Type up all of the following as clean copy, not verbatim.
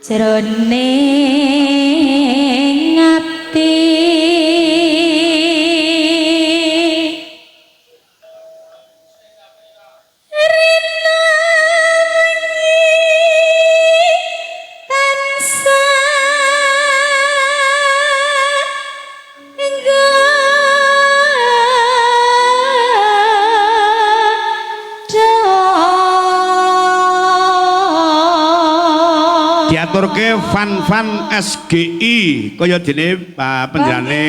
jroning ati diaturke fan SGI kaya dene penjarane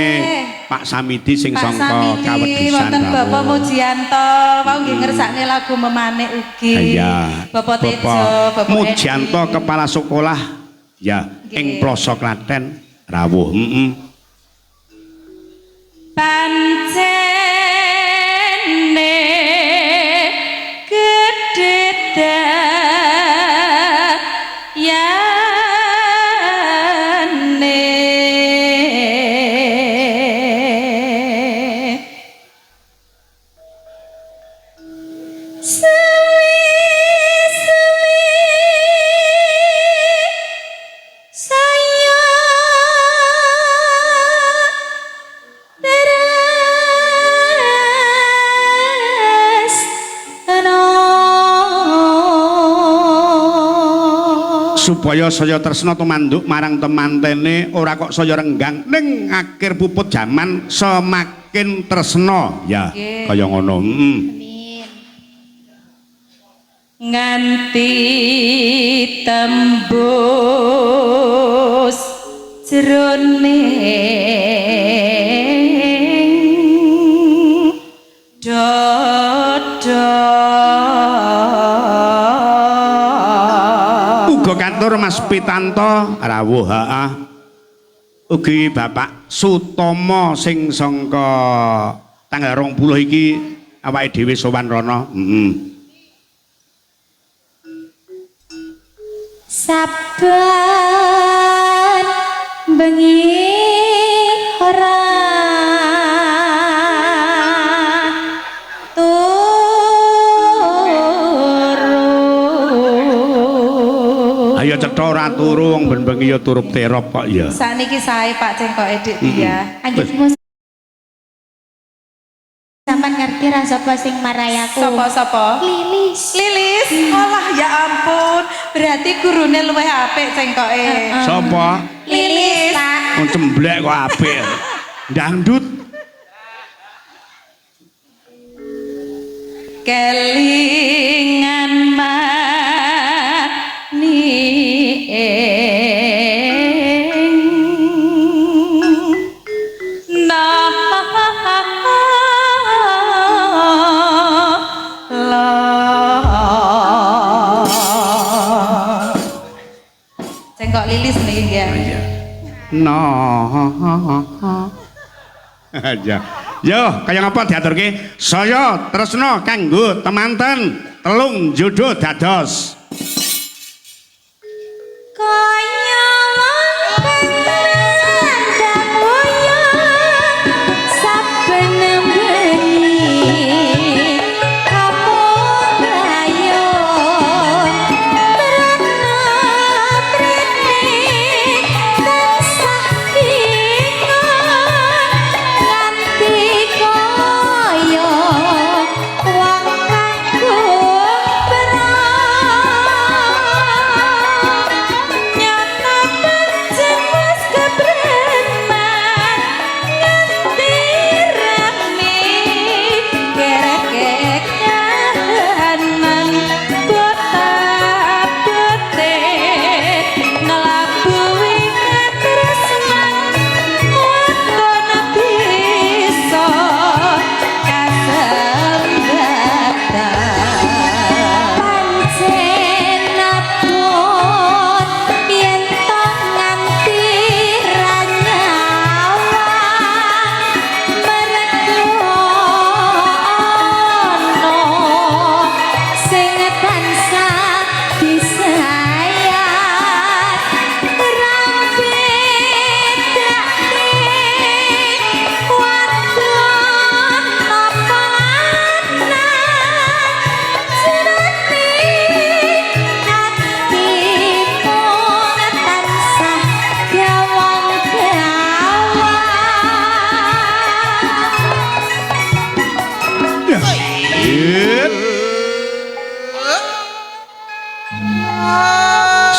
Pak Samidi sing sangka Kawedisan wonten Bapak Mujianto wau nggih ngersakne lagu Memanik ugi Bapak Tejo Bapak Mujianto kepala sekolah ya ing Ploso Klaten rawuh pancene gedhe supaya saya tresna tumanduk marang temantene ora kok saya renggang ning akhir puput jaman semakin tresna ya kaya ngono nganti tembus jroning dodo kantor Mas Pitanto rawuh ugi Bapak Sutomo sing sangka tanggal 20 iki awake dhewe sowan rono saben bengi ora ayo cetha ora turu wong ben-bengi ya turup terop kok ya. Sakniki sae Pak Cengkoke Dik Dia. Anggitmu sampean ngerti ra sapa sing marayaku? Sapa? Lilis. Lilis. Alah ya ampun. Berarti gurune luwih apik Cengkoke. Sapa? Lilis, Pak. Wong cemblek kok apik. Dangdut. Kelingan Cengkok Lilis nih ya. Aja. Yo, kaya ngapa diaturke? Saya tresna kanggo temanten telung jodoh dados. Kaya wong moyo saben bengi kamu rayo terana trene tansah nganti kaya wong kanggo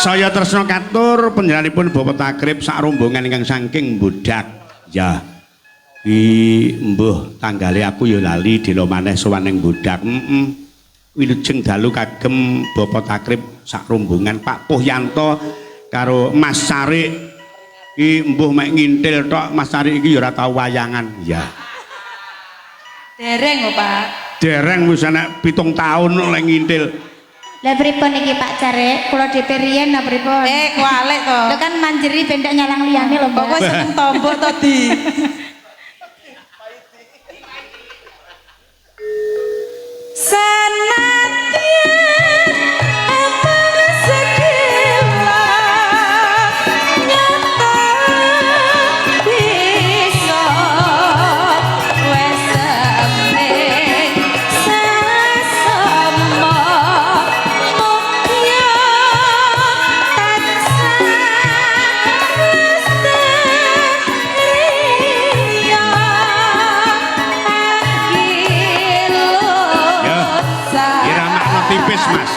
Saya tresna katur panjenenganipun Bapak Takrib sak rombongan ingkang saking Budak. Ya. Ki mbuh tanggale aku ya lali dina maneh sowan ning Budak. Wilujeng dalu kagem Bapak Takrib sak rombongan Pak Puhyanto karo Mas Sarik. Ki mbuh mek ngintil tok, Mas Sarik iki ya ora tau wayangan. Ya. Dereng kok, Pak. Dereng wis ana 7 taun oleh ngintil. Lah pripun iki Pak Carek? Kula dhewe riyen napa pripun? Kualik to. Lho kan manjeri bendak nyalang liyane lho, Mbak. Kok seneng tombok to di. Mas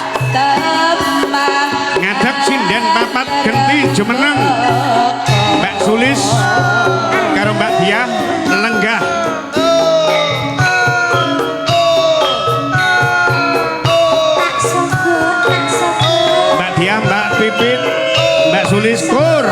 ngadep sinden papat genti jumeneng Mbak Sulis karo Mbak Diah lenggah Mbak Diah Mbak Pipit Mbak Sulis kur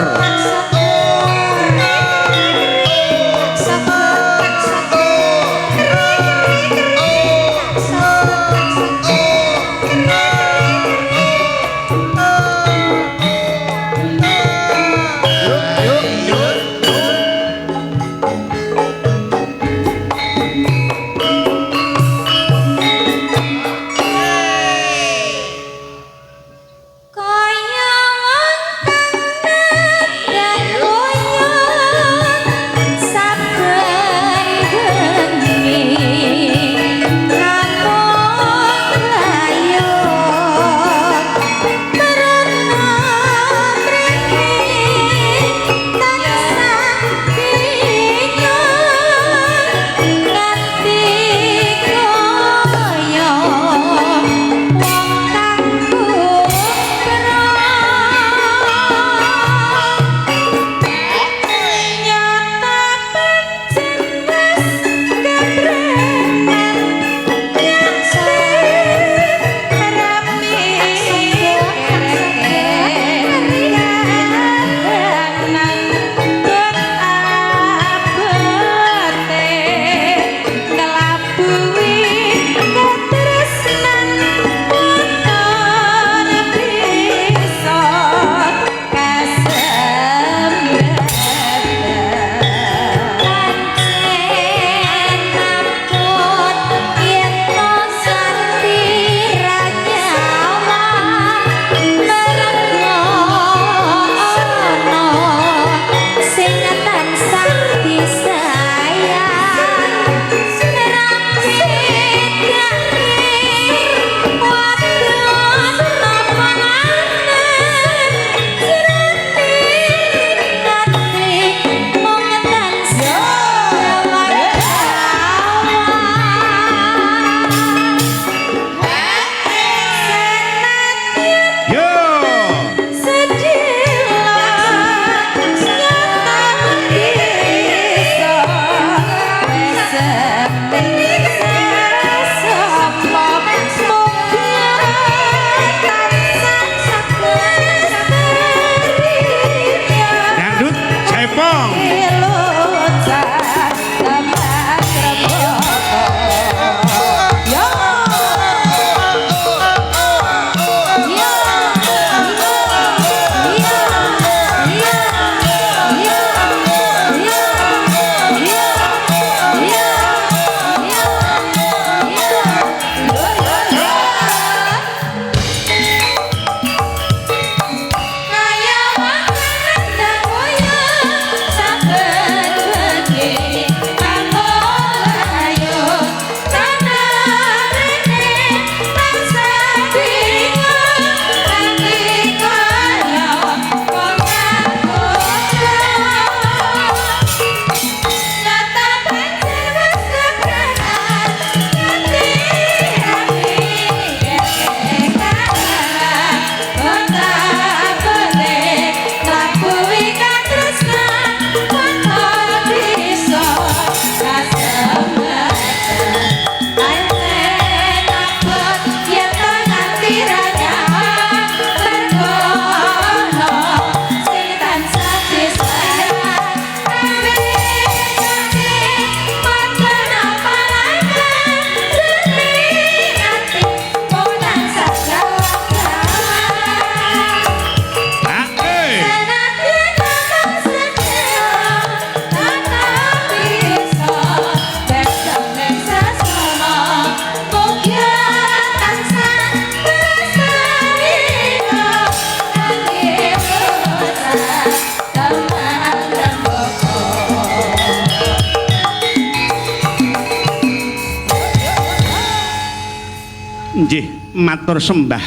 Nggih, matur sembah